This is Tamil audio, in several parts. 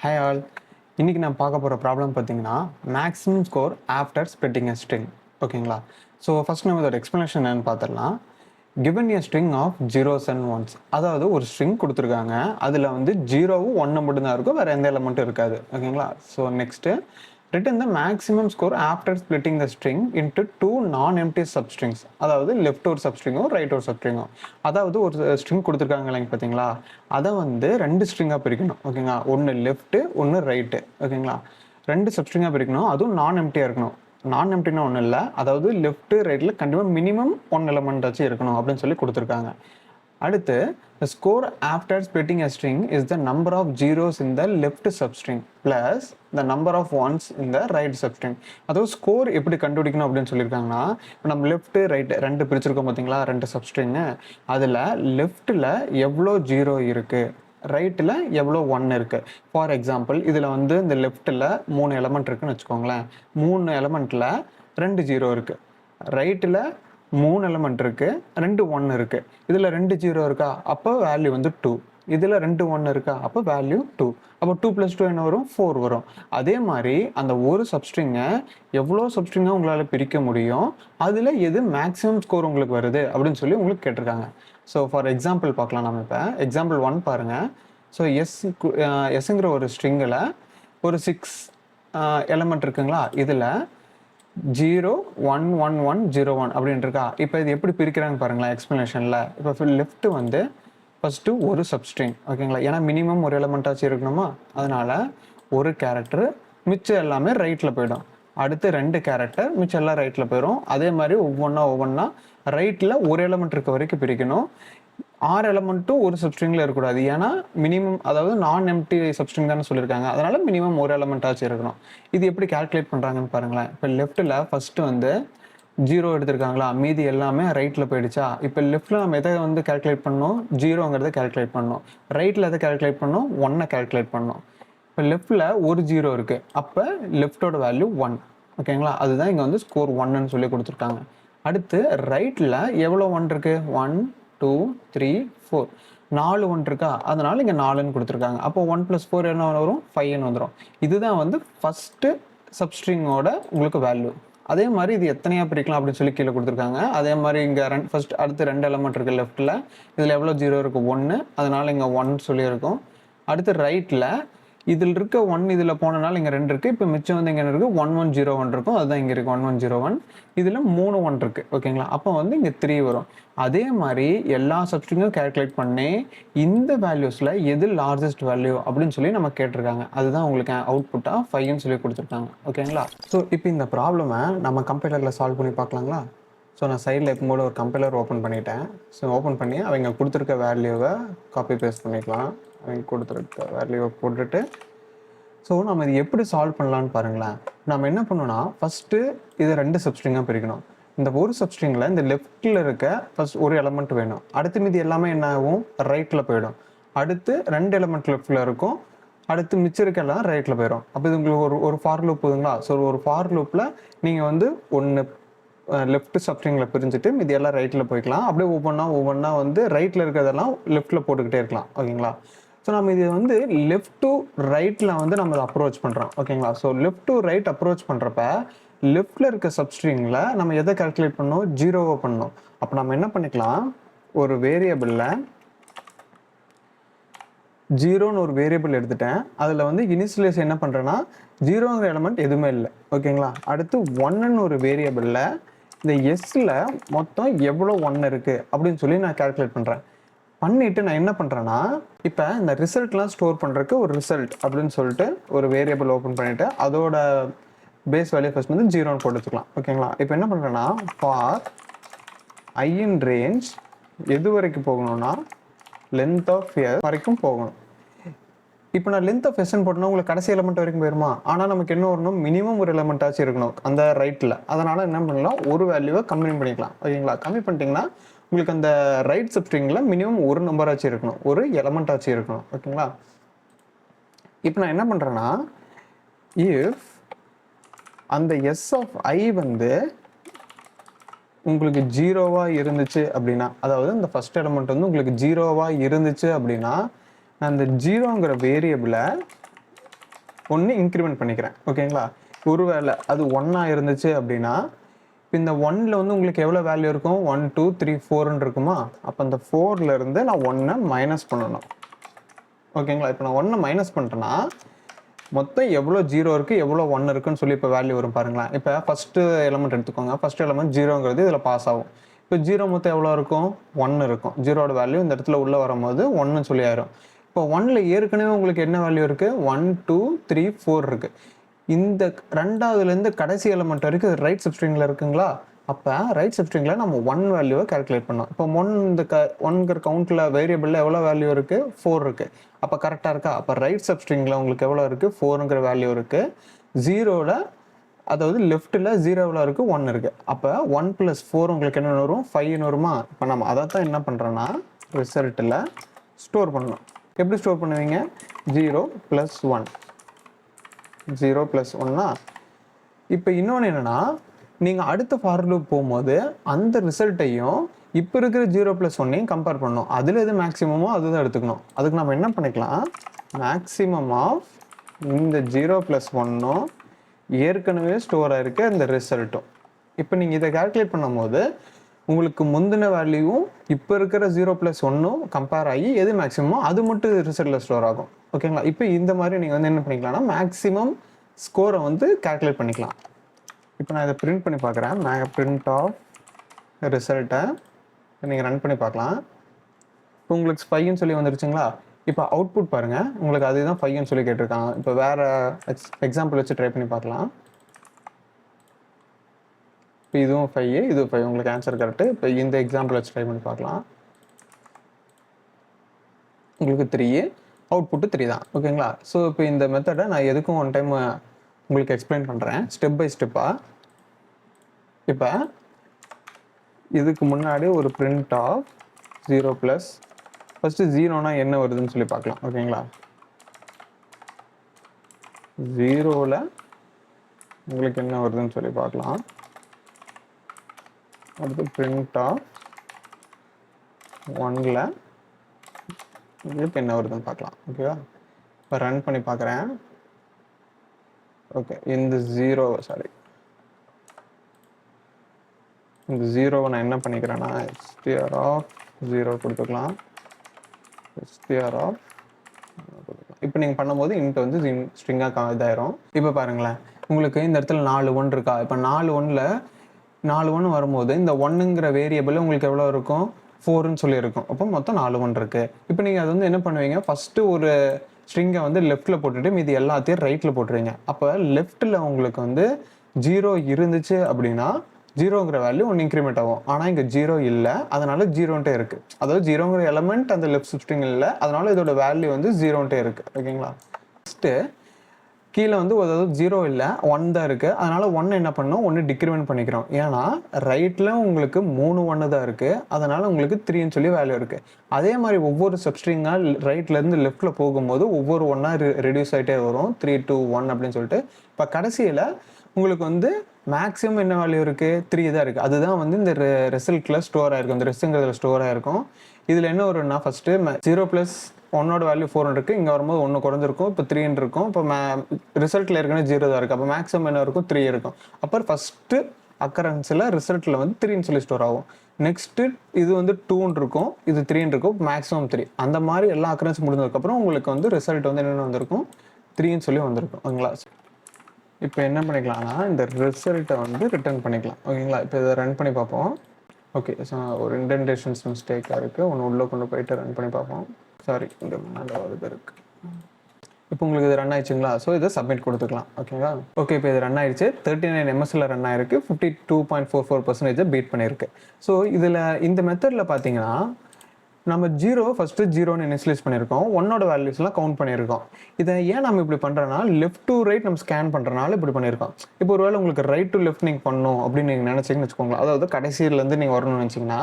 Hi all. இன்றைக்கி நான் பார்க்க போகிற ப்ராப்ளம் பார்த்தீங்கன்னா maximum score after splitting a string. ஓகேங்களா? ஸோ ஃபஸ்ட் நம்ம இதோட எக்ஸ்ப்ளனேஷன் என்னென்னு பார்த்துடலாம். Given a string of zeros and ones, அதாவது ஒரு ஸ்ட்ரிங் கொடுத்துருக்காங்க, அதில் வந்து ஜீரோவும் ஒன்று மட்டும்தான் இருக்கும், வேறு எந்த எலமெண்ட்டும் இருக்காது. ஓகேங்களா? So next written the maximum score after splitting the string into two non-empty substrings, அதாவது லெஃப்ட் ஒரு சப்ஸ்ட்ரிங்கோ ரைட் ஒரு சப்ஸ்ட்ரிங்கோ. அதாவது ஒரு ஸ்ட்ரிங் கொடுத்துருக்காங்க இல்லைங்க பார்த்தீங்களா, அதை வந்து ரெண்டு ஸ்ட்ரிங்காக பிரிக்கணும். ஓகேங்களா? ஒன்று லெஃப்ட்டு ஒன்று ரைட்டு. ஓகேங்களா? ரெண்டு சப்ஸ்ட்ரிங்காக பிரிக்கணும், அதுவும் நான் எம்டியாக இருக்கணும். நான் எம்டினா ஒன்றும் இல்லை, அதாவது லெஃப்ட்டு ரைட்டில் கண்டிப்பாக மினிமம் ஒன் எலமெண்ட் வச்சு இருக்கணும் அப்படின்னு சொல்லி கொடுத்துருக்காங்க. அடுத்து the score after splitting a string is the number of zeros in the left substring plus the number of ones in the right substring. அதாவது ஸ்கோர் எப்படி கண்டுபிடிக்கணும் அப்படின்னு சொல்லியிருக்காங்கன்னா, இப்போ நம்ம லெஃப்ட் ரைட் ரெண்டு பிரிச்சிருக்கோம் பார்த்தீங்களா, ரெண்டு சப்ஸ்ட்ரிங்கு. அதில் லெஃப்ட்டில் எவ்வளோ ஜீரோ இருக்குது, ரைட்டில் எவ்வளோ ஒன் இருக்குது. ஃபார் எக்ஸாம்பிள் இதில் வந்து இந்த லெஃப்ட்டில் 3 எலமெண்ட் இருக்குன்னு வச்சுக்கோங்களேன். 3 எலமெண்ட்டில் 2 ஜீரோ இருக்குது. ரைட்டில் 3 எலமெண்ட் இருக்குது, 2 1 இருக்குது. இதில் 2 ஜீரோ இருக்கா, அப்போ வேல்யூ வந்து 2. இதில் 2 1 இருக்கா, அப்போ வேல்யூ 2. அப்போ 2 + 2 என்ன வரும், 4 வரும். அதே மாதிரி அந்த ஒரு சப்ஸ்ட்ரிங்கை எவ்வளோ சப்ஸ்ட்ரிங்காக உங்களால் பிரிக்க முடியும், அதில் எது மேக்ஸிமம் ஸ்கோர் உங்களுக்கு வருது அப்படின்னு சொல்லி உங்களுக்கு கேட்டிருக்காங்க. ஸோ ஃபார் எக்ஸாம்பிள் பார்க்கலாம். நம்ம இப்போ எக்ஸாம்பிள் 1 பாருங்கள். ஸோ எஸ்ங்கிற ஒரு ஸ்ட்ரிங்கில் ஒரு 6 எலமெண்ட் இருக்குங்களா, இதில் 0 1 1 1 0 1 அப்படின்ட்டு இருக்கா. இப்போ இது எப்படி பிரிக்கிறாங்க பாருங்களேன் எக்ஸ்ப்ளனேஷனில். இப்போ லெஃப்ட் வந்து ஃபஸ்ட்டு ஒரு சப்ஸ்ட்ரிங். ஓகேங்களா? ஏன்னா மினிமம் ஒரு எலமெண்ட்டாச்சு இருக்கணுமா, அதனால் ஒரு கேரக்டர், மிச்சம் எல்லாமே ரைட்டில் போயிடும். அடுத்து 2 கேரக்டர், மிச்சம் எல்லாம் ரைட்டில் போயிடும். அதே மாதிரி ஒவ்வொன்றா ரைட்டில் ஒரு எலமெண்ட் இருக்க வரைக்கும் பிரிக்கணும். 6 எலமெண்ட்டும் ஒரு சப்ஸ்ட்ரிங்கில் இருக்கக்கூடாது, ஏன்னா மினிமம், அதாவது நான் எம்டி சப்ஸ்ட்ரிங் தானே சொல்லியிருக்காங்க, அதனால் மினிமம் ஒரு எலமெண்ட்டாச்சும் இருக்கணும். இது எப்படி கால்குலேட் பண்ணுறாங்கன்னு பாருங்களேன். இப்போ லெஃப்ட்டில் ஃபஸ்ட்டு வந்து 0 எடுத்திருக்காங்களா, மீதி எல்லாமே ரைட்டில் போயிடுச்சா. இப்போ லெஃப்ட்டில் நம்ம எதை வந்து கால்குலேட் பண்ணணும், 0ங்கிறத கால்குலேட் பண்ணணும். ரைட்டில் எதை கால்குலேட் பண்ணணும், 1 கால்குலேட் பண்ணணும். இப்போ லெஃப்ட்டில் ஒரு 0 இருக்குது, அப்போ லெஃப்டோட வேல்யூ 1. ஓகேங்களா? அதுதான் இங்கே வந்து ஸ்கோர் 1ன்னு சொல்லி கொடுத்துருக்காங்க. அடுத்து ரைட்டில் எவ்வளோ 1 இருக்குது, 1 2 3 4 4 1 இருக்கா, அதனால இங்கே 4ன்னு கொடுத்துருக்காங்க. அப்போ 1 + 4 என்ன வரும், 5ன்னு வந்துடும். இதுதான் வந்து ஃபஸ்ட்டு சப்ஸ்ட்ரிங்கோட உங்களுக்கு வேல்யூ. அதே மாதிரி இது எத்தனையாக பிரிக்கலாம் அப்படின்னு சொல்லி கீழே கொடுத்துருக்காங்க. அதே மாதிரி இங்கே ஃபஸ்ட் அடுத்து 2 எலமெண்ட் இருக்குது லெஃப்ட்டில், இதில் எவ்வளோ ஜீரோ இருக்குது, 1, அதனால் இங்கே 1 சொல்லியிருக்கும். அடுத்து ரைட்டில் இதில் இருக்க 1 இதில் போனனால இங்கே 2 இருக்குது. இப்போ மிச்சம் வந்து இங்கே இருக்குது 1 1 0 1 இருக்கும், அதுதான் இங்கே இருக்குது 1 1 0 1. இதில் 3 1 இருக்குது. ஓகேங்களா? அப்போ வந்து இங்கே 3 வரும். அதே மாதிரி எல்லா சப்ஸ்ட்ரிங்கும் கேல்குலேட் பண்ணி இந்த வேல்யூஸில் எது லார்ஜஸ்ட் வேல்யூ அப்படின்னு சொல்லி நம்ம கேட்டிருக்காங்க. அதுதான் உங்களுக்கு அவுட்புட்டாக 5ன்னு சொல்லி கொடுத்துருக்காங்க. ஓகேங்களா? ஸோ இப்போ இந்த ப்ராப்ளமை நம்ம கம்ப்யூட்டரில் சால்வ் பண்ணி பார்க்கலாங்களா? ஸோ நான் சைடில் எப்போது ஒரு கம்பைலர் ஓப்பன் பண்ணிட்டேன். ஸோ ஓப்பன் பண்ணி அவங்க கொடுத்துருக்க வேல்யூவை காப்பி பேஸ்ட் பண்ணிக்கலாம். அவங்க கொடுத்துருக்க வேல்யூவை போட்டுட்டு ஸோ நம்ம இது எப்படி சால்வ் பண்ணலான்னு பாருங்களேன். நம்ம என்ன பண்ணோன்னா, ஃபஸ்ட்டு இதை 2 சப்ஸ்ட்ரிங்காக பிரிக்கணும். இந்த ஒரு சப்ஸ்ட்ரிங்கில் இந்த லெஃப்ட்டில் இருக்க ஃபஸ்ட் ஒரு எலமெண்ட் வேணும். அடுத்து மீதி எல்லாமே என்ன ஆகும், ரைட்டில் போயிடும். அடுத்து 2 எலமெண்ட் லெஃப்ட்டில் இருக்கும், அடுத்து மிச்சம் இருக்க எல்லாம் ரைட்டில் போயிடும். அப்போ இது உங்களுக்கு ஒரு ஃபார் லூப் போதுங்களா. ஸோ ஒரு ஃபார் லூப்பில் நீங்கள் வந்து ஒன்று லெஃப்ட் சப்ஸ்ட்ரிங்கில் பிரிஞ்சுட்டு மீதி எல்லாம் ரைட்டில் போய்க்கலாம். அப்படியே ஒவ்வொன்றா வந்து ரைட்டில் இருக்கிறதெல்லாம் லெஃப்ட்டில் போட்டுக்கிட்டே இருக்கலாம். ஓகேங்களா? ஸோ நம்ம இது வந்து லெஃப்ட் டு ரைட்டில் வந்து நம்ம அப்ரோச் பண்ணுறோம். ஓகேங்களா? So left to right approach பண்ணுறப்ப லெஃப்ட்டில் இருக்க சப்ஸ்ட்ரிங்கில் நம்ம எதை கால்குலேட் பண்ணணும், 0வை பண்ணணும். அப்போ நம்ம என்ன பண்ணிக்கலாம், ஒரு வேரியபிளில் 0ன்னு ஒரு வேரியபிள் எடுத்துட்டேன். அதில் வந்து இனிஷியலைஸ் என்ன பண்ணுறேன்னா, 0ங்கிற எலமெண்ட் எதுவுமே இல்லை. ஓகேங்களா? அடுத்து 1ன்னு ஒரு வேரியபிளில் இந்த எஸ்ஸில் மொத்தம் எவ்வளோ 1 இருக்குது அப்படின்னு சொல்லி நான் கால்குலேட் பண்ணுறேன். பண்ணிவிட்டு நான் என்ன பண்ணுறேன்னா, இப்போ இந்த ரிசல்ட்லாம் ஸ்டோர் பண்ணுறதுக்கு ஒரு ரிசல்ட் அப்படின்னு சொல்லிட்டு ஒரு வேரியபிள் ஓப்பன் பண்ணிவிட்டு அதோட பேஸ் வேல்யூ ஃபஸ்ட் வந்து 0ன்னு போட்டு வச்சுக்கலாம். ஓகேங்களா? இப்போ என்ன பண்ணுறேன்னா, ஃபார் ஐ இன் ரேஞ்ச் எது வரைக்கும் போகணும்னா லென்த் ஆஃப் எஸ் வரைக்கும் போகணும். இப்போ நான் லென்த் ஆஃப் எஸ்ன்னு போட்டோன்னா உங்களுக்கு கடைசி எலமெண்ட் வரைக்கும் போயிருமா, ஆனால் நமக்கு என்ன வரணும், மினிமம் ஒரு எலமெண்ட்டாச்சும் இருக்கணும் அந்த ரைட்டில். அதனால் என்ன பண்ணலாம், ஒரு வேல்யூவை கம்மி பண்ணிக்கலாம். ஓகேங்களா? கம்மி பண்ணிட்டீங்கன்னா உங்களுக்கு அந்த ரைட் சப்ஸ்ட்ரிங்கில் மினிமம் ஒரு நம்பராச்சும் இருக்கணும், ஒரு எலமெண்ட்டாச்சும் இருக்கணும். ஓகேங்களா? இப்போ நான் என்ன பண்ணுறேன்னா, இஃப் அந்த எஸ் ஆஃப் ஐ வந்து உங்களுக்கு 0வாக இருந்துச்சு அப்படின்னா, அதாவது இந்த ஃபஸ்ட் எலமெண்ட் வந்து உங்களுக்கு 0வாக இருந்துச்சு அப்படின்னா, நான் அந்த 0ங்கிற வேரியபிளை ஒன்று இன்க்ரிமெண்ட் பண்ணிக்கிறேன். ஓகேங்களா? ஒருவேளை அது 1 இருந்துச்சு அப்படின்னா இப்போ இந்த 1ல் வந்து உங்களுக்கு எவ்வளோ வேல்யூ இருக்கும்? 1 2 3 4ன்னு இருக்குமா? அப்போ அந்த 4லேருந்து நான் 1 மைனஸ் பண்ணணும். ஓகேங்களா? இப்போ நான் 1 மைனஸ் பண்ணிட்டேன்னா மொத்தம் எவ்வளோ 0 இருக்குது, எவ்வளோ 1 இருக்குன்னு சொல்லி இப்போ வேல்யூ வரும் பாருங்களேன். இப்போ ஃபஸ்ட்டு எலமெண்ட் எடுத்துக்கோங்க. ஃபஸ்ட் எலமெண்ட் 0ங்கிறது இதில் பாஸ் ஆகும். இப்போ 0 மொத்தம் எவ்வளோ இருக்கும்? 1 இருக்கும். 0ஓட வேல்யூ இந்த இடத்துல உள்ளே வரும்போது 1ன்னு சொல்லி ஆயிரும். இப்போ 1ல் ஏற்கனவே உங்களுக்கு என்ன வேல்யூ இருக்குது? 1 2 3 4 இருக்குது. இந்த ரெண்டாவதுலேருந்து கடைசி எலமெண்ட் வரைக்கும் ரைட் சப்ஸ்ட்ரிங்கில் இருக்குங்களா? அப்போ ரைட் சப்ஸ்ட்ரிங்கில் நம்ம 1 வேல்யூவை கால்குலேட் பண்ணோம். இப்போ 1ங்கிற கவுண்ட்டில் வேரியபிளில் எவ்வளோ வேல்யூ இருக்குது? 4 இருக்குது. அப்போ கரெக்டாக இருக்கா? அப்போ ரைட் சப்ஸ்ட்ரிங்கில் உங்களுக்கு எவ்வளோ இருக்குது? 4ங்கிற வேல்யூ இருக்குது. 0வில் அதாவது லெஃப்ட்டில் 0 எவ்வளோ இருக்குது? 1 இருக்குது. அப்போ 1 + 4 உங்களுக்கு என்ன வரும்? 5ன்னு வருமா? இப்போ நம்ம அதை தான் என்ன பண்ணுறோன்னா ரிசல்ட்டில் ஸ்டோர் பண்ணணும். எப்படி ஸ்டோர் பண்ணுவீங்க? 0 + 1 0 + 1னா இப்போ இன்னொன்று என்னென்னா நீங்கள் அடுத்த ஃபார் லூப் போகும்போது அந்த ரிசல்ட்டையும் இப்போ இருக்கிற 0 + 1ஐயும் கம்பேர் பண்ணணும். அதில் எது மேக்ஸிமமோ அதுதான் எடுத்துக்கணும். அதுக்கு நம்ம என்ன பண்ணிக்கலாம்? மேக்ஸிமம் ஆஃப் இந்த 0 + 1ம் ஏற்கனவே ஸ்டோர் ஆகிருக்கு அந்த ரிசல்ட்டும். இப்போ நீங்கள் இதை கால்குலேட் பண்ணும்போது உங்களுக்கு முந்தின வேல்யூவும் இப்போ இருக்கிற 0 + 1ம் கம்பேர் ஆகி எது மேக்ஸிமமோ அது மட்டும் ரிசல்ட்டில் ஸ்டோர் ஆகும். ஓகேங்களா? இப்போ இந்த மாதிரி நீங்கள் வந்து என்ன பண்ணிக்கலாம்னா மேக்ஸிமம் ஸ்கோரை வந்து கால்குலேட் பண்ணிக்கலாம். இப்போ நான் இதை பிரிண்ட் பண்ணி பார்க்குறேன். பிரிண்ட் ஆஃப் ரிசல்ட்டை நீங்கள் ரன் பண்ணி பார்க்கலாம். இப்போ உங்களுக்கு 5ன்னு சொல்லி வந்துருச்சுங்களா? இப்போ அவுட்புட் பாருங்கள். உங்களுக்கு அதுதான் 5ன்னு சொல்லி கேட்டிருக்காங்க. இப்போ வேறு எக்ஸாம்பிள் வச்சு ட்ரை பண்ணி பார்க்கலாம். இப்போ இதுவும் 5 இதுவும் 5 உங்களுக்கு ஆன்சர் கரெக்டு. இப்போ இந்த எக்ஸாம்பிள் வச்சு ட்ரை பண்ணி பார்க்கலாம். உங்களுக்கு 3 அவுட்புட்டு 3 தான். ஓகேங்களா? ஸோ இப்போ இந்த மெத்தடை நான் எதுக்கும் ஒன் டைம் உங்களுக்கு எக்ஸ்பிளைன் பண்ணுறேன் ஸ்டெப் பை ஸ்டெப்பாக. இப்போ இதுக்கு முன்னாடி ஒரு பிரிண்ட் ஆஃப் 0 + ஃபஸ்ட்டு 0னா என்ன வருதுன்னு சொல்லி பார்க்கலாம். ஓகேங்களா? 0வில் உங்களுக்கு என்ன வருதுன்னு சொல்லி பார்க்கலாம். அடுத்து பிரிண்ட் ஆஃப் 1ல் உங்களுக்கு என்ன வருதுன்னு பார்க்கலாம். ஓகேவா? இப்போ ரன் பண்ணி பார்க்குறேன். ஓகே, இந்த 0வை நான் என்ன பண்ணிக்கிறேன்னா str ஆஃப் 0 கொடுத்துக்கலாம். str ஆஃப் இப்போ நீங்கள் பண்ணும்போது இன்ட் வந்து ஸ்ட்ரிங்காக இதாயிரும். இப்போ பாருங்களேன், உங்களுக்கு இந்த இடத்துல 4 1 இருக்கா? இப்போ 4 1ல் 4 1 வரும்போது இந்த 1ங்கிற வேரியபிள் உங்களுக்கு எவ்வளோ இருக்கும்? 4ன்னு சொல்லி இருக்கும். அப்போ மொத்தம் 4 1 இருக்குது. இப்போ நீங்கள் அது வந்து என்ன பண்ணுவீங்க? ஃபஸ்ட்டு ஒரு ஸ்ட்ரிங்கை வந்து லெஃப்ட்டில் போட்டுட்டு மீதி எல்லாத்தையும் ரைட்டில் போட்டுருவீங்க. அப்போ லெஃப்ட்டில் உங்களுக்கு வந்து 0 இருந்துச்சு அப்படின்னா 0ங்கிற வேல்யூ ஒன்று இன்க்ரிமெண்ட் ஆகும். ஆனால் இங்கே 0 இல்லை, அதனால 0ன்ட்டே இருக்குது. அதாவது 0ங்கிற எலமெண்ட் அந்த லெஃப்ட் ஸ்ட்ரிங் இல்லை, அதனால இதோட வேல்யூ வந்து 0ன்ட்டே இருக்குது. ஓகேங்களா? ஃபஸ்ட்டு கீழே வந்து அதாவது 0 இல்லை 1 தான் இருக்குது. அதனால் 1 என்ன பண்ணணும்? 1 டிக்ரிமெண்ட் பண்ணிக்கிறோம். ஏன்னா ரைட்டில் உங்களுக்கு 3 1 தான் இருக்குது, அதனால் உங்களுக்கு 3ன்னு சொல்லி வேல்யூ இருக்குது. அதே மாதிரி ஒவ்வொரு சப்ஸ்ட்ரிங்காக ரைட்லேருந்து லெஃப்ட்டில் போகும்போது ஒவ்வொரு ஒன்றா ரெடியூஸ் ஆகிட்டே வரும். 3 2 1 அப்படின்னு சொல்லிட்டு இப்போ கடைசியில் உங்களுக்கு வந்து மேக்ஸிமம் என்ன வேல்யூ இருக்குது? 3 தான் இருக்குது. அதுதான் வந்து இந்த ரிசல்ட்டில் ஸ்டோர் ஆகிருக்கும். இந்த ரிசல்ட்ங்கிறதுல ஸ்டோர் ஆகிருக்கும். இதில் என்ன வரும்னா ஃபஸ்ட்டு 0 + 1ஓட வேல்யூ 4 இருக்குது. இங்கே வரும்போது 1 குறைஞ்சிருக்கும். இப்போ 3 இருக்கும். இப்போ ரிசல்ட்டில் ஏற்கனவே 0 தான் இருக்குது. அப்போ மேக்ஸிமம் என்ன இருக்கும்? 3 இருக்கும். அப்புறம் ஃபஸ்ட்டு அக்கரன்ஸில் ரிசல்ட்டில் வந்து 3ன்னு சொல்லி ஸ்டோர் ஆகும். நெக்ஸ்ட்டு இது வந்து 2ன்னு இருக்கும், இது 3ன்னு இருக்கும், மேக்ஸிமம் 3. அந்த மாதிரி எல்லா அக்கரன்ஸ் முடிஞ்சதுக்கப்புறம் உங்களுக்கு வந்து ரிசல்ட் வந்து என்னென்ன வந்திருக்கும்? 3ன்னு சொல்லி வந்திருக்கும். ஓகேங்களா? இப்போ என்ன பண்ணிக்கலாம்னா இந்த ரிசல்ட்டை வந்து ரிட்டர்ன் பண்ணிக்கலாம். ஓகேங்களா? இப்போ இதை ரன் பண்ணி பார்ப்போம். ஓகே, ஸோ ஒரு இன்டென்டேஷன்ஸ் மிஸ்டேக்காக இருக்குது. ஒன்று உள்ளே கொண்டு போயிட்டு ரன் பண்ணி பார்ப்போம். சாரி, இங்கே மேலே வருது இருக்குது. இப்போ உங்களுக்கு இது ரன் ஆயிடுச்சுங்களா? ஸோ இதை சப்மிட் கொடுத்துக்கலாம். ஓகேங்களா? ஓகே, இப்போ இது ரன் ஆயிடுச்சு. 39 MSல ரன் ஆயிருக்கு. 52.44% பீட் பண்ணியிருக்கு. ஸோ இதில் இந்த மெத்தடில் பார்த்தீங்கன்னா நம்ம 0 ஃபஸ்ட்டு 0ன்னு இனிஷியலைஸ் பண்ணியிருக்கோம். 1ஓட வேல்யூஸ்லாம் கவுண்ட் பண்ணியிருக்கோம். இதை ஏன் நம்ம இப்படி பண்ணுறோன்னா லெஃப்ட் டு ரைட் நம்ம ஸ்கேன் பண்ணுறனால இப்படி பண்ணியிருக்கோம். இப்போ ஒரு வேளை உங்களுக்கு ரைட் டு லெஃப்ட் நீங்கள் பண்ணணும் அப்படின்னு நீங்கள் நினச்சிங்கன்னு வச்சுக்கோங்களேன். அதாவது கடைசியிலேருந்து நீங்கள் வரணும்னு நினச்சிங்கன்னா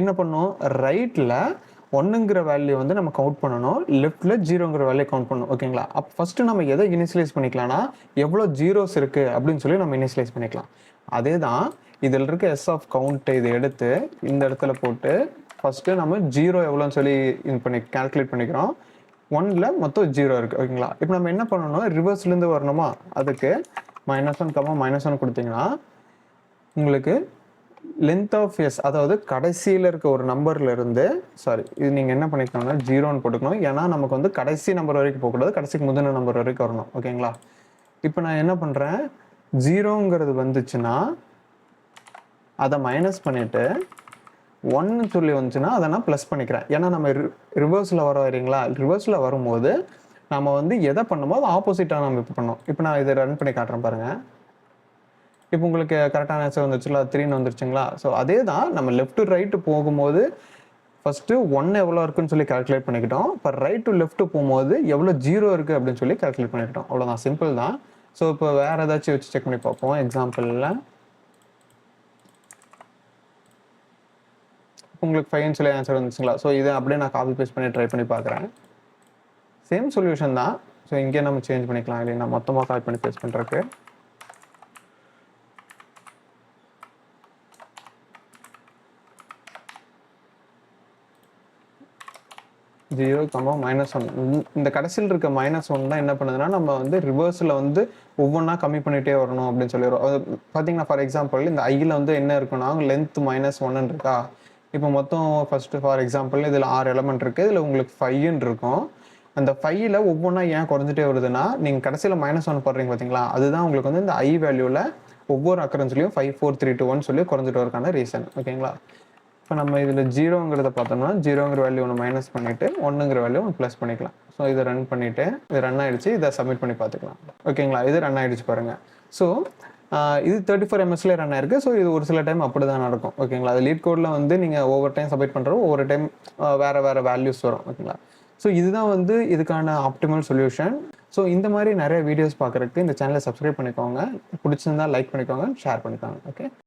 என்ன பண்ணணும்? ரைட்டில் 1ங்கிற வேல்யூ வந்து நம்ம கவுண்ட் பண்ணணும், லெஃப்ட்டில் 0ங்கிற வேல்யூ கவுண்ட் பண்ணணும். ஓகேங்களா? அப்போ ஃபஸ்ட்டு நம்ம எதை இனிஷியலைஸ் பண்ணிக்கலாம்னா எவ்வளோ ஜீரோஸ் இருக்குது அப்படின்னு சொல்லி நம்ம இனிஷியலைஸ் பண்ணிக்கலாம். அதே தான் இதில் இருக்க எஸ் ஆஃப் கவுண்ட்டை இதை எடுத்து இந்த இடத்துல போட்டு ஃபஸ்ட்டு நம்ம 0 எவ்வளோன்னு சொல்லி கால்குலேட் பண்ணிக்கிறோம். 1ல் மொத்தம் 0 இருக்குது ஓகேங்களா. இப்போ நம்ம என்ன பண்ணணும், ரிவர்ஸ்லேருந்து வரணுமா, அதுக்கு -1, -1 கொடுத்தீங்கன்னா உங்களுக்கு லென்த் ஆஃப் எஸ், அதாவது கடைசியில் இருக்க ஒரு நம்பர்ல இருந்து, சாரி இது நீங்கள் என்ன பண்ணிக்கணும்னா 0ன்னு போட்டுக்கணும். ஏன்னா நமக்கு வந்து கடைசி நம்பர் வரைக்கும் போகக்கூடாது, கடைசிக்கு முந்தின நம்பர் வரைக்கும் வரணும் ஓகேங்களா. இப்போ நான் என்ன பண்ணுறேன், 0ங்கிறது வந்துச்சுன்னா அதை மைனஸ் பண்ணிவிட்டு 1 சொல்லி வந்துச்சுன்னா அதை நான் ப்ளஸ் பண்ணிக்கிறேன். ஏன்னா நம்ம ரிவர்ஸில் வர வரீங்களா, ரிவர்ஸில் வரும்போது நம்ம வந்து எதை பண்ணுமோ அது ஆப்போசிட்டாக நம்ம இப்போ பண்ணோம். இப்போ நான் இதை ரன் பண்ணி காட்டுறேன் பாருங்கள். இப்போ உங்களுக்கு கரெக்டான ஆன்சர் வந்துருச்சுங்களா, 3ன்னு வந்துருச்சுங்களா. ஸோ அதே தான் நம்ம லெஃப்ட் டு ரைட்டு போகும்போது ஃபஸ்ட்டு 1 எவ்வளோ இருக்குன்னு சொல்லி கால்குலேட் பண்ணிக்கிட்டோம். இப்போ ரைட் டு லெஃப்ட் போகும்போது எவ்வளோ 0 இருக்குது அப்படின்னு சொல்லி கால்குலேட் பண்ணிக்கிட்டோம். அவ்வளோதான், சிம்பிள் தான். ஸோ இப்போ வேறு ஏதாச்சும் வச்சு செக் பண்ணி பார்ப்போம். எக்ஸாம்பிளில் உங்களுக்கு 5ன்னு சொல்லி ஆன்சர் வந்துச்சுங்களா. ஸோ இதை அப்படியே நான் காப்பி பேஸ்ட் பண்ணி ட்ரை பண்ணி பார்க்குறேன். சேம் சொல்யூஷன் தான். ஸோ இங்கே நம்ம சேஞ்ச் பண்ணிக்கலாம் இல்லைன்னா மொத்தமாக காப்பி பண்ணி பேஸ்ட் பண்ணுறதுக்கு. 0, -1 இந்த கடைசியில் இருக்க -1 தான் என்ன பண்ணுதுன்னா நம்ம வந்து ரிவர்ஸில் வந்து ஒவ்வொன்றா கம்மி பண்ணிகிட்டே வரணும் அப்படின்னு சொல்லிடுறோம். அது பார்த்தீங்கன்னா ஃபார் எக்ஸாம்பிள் இந்த ஐயில் வந்து என்ன இருக்குன்னா லென்த் -1 இருக்கா. இப்போ மொத்தம் ஃபஸ்ட்டு ஃபார் எக்ஸாம்பிள் இதில் 6 எலமெண்ட் இருக்குது, இதில் உங்களுக்கு 5ன்னு இருக்கும். அந்த 5ல் ஒவ்வொன்றா ஏன் குறைஞ்சிட்டே வருதுன்னா நீங்கள் கடைசியில் -1 போடுறீங்க பார்த்தீங்களா, அதுதான் உங்களுக்கு வந்து இந்த ஐ வேல்யூவில் ஒவ்வொரு அக்கரன்ஸ்லையும் 5, 4, 3, 2, 1 சொல்லி குறைஞ்சிட்டு வரக்கான ரீசன் ஓகேங்களா. இப்போ நம்ம இதில் 0ங்கிறத பார்த்தோம்னா 0ங்கிற வேல்யூ ஒன்று மைனஸ் பண்ணிவிட்டு 1ங்கிற வேல்யூ ஒன்று ப்ளஸ் பண்ணிக்கலாம். ஸோ இதை ரன் பண்ணிவிட்டு இது ரன் ஆகிடுச்சு, இதை சப்மிட் பண்ணி பார்த்துக்கலாம் ஓகேங்களா. இது ரன் ஆகிடுச்சு பாருங்கள். ஸோ இது 34 ms ரன் ஆயிருக்கு. ஸோ இது ஒரு சில டைம் அப்படி தான் நடக்கும் ஓகேங்களா. அது லீட் கோடில் வந்து நீங்கள் ஒவ்வொரு டைம் சப்மிட் பண்ணுறோம், ஒவ்வொரு டைம் வேறு வேல்யூஸ் வரும் ஓகேங்களா. ஸோ இதுதான் வந்து இதுக்கான ஆப்டிமல் சொல்யூஷன். ஸோ இந்த மாதிரி நிறைய வீடியோஸ் பார்க்குறதுக்கு இந்த சேனலை சப்ஸ்கிரைப் பண்ணிக்கோங்க. பிடிச்சிருந்தா லைக் பண்ணிக்கோங்க, ஷேர் பண்ணிக்கோங்க. ஓகே.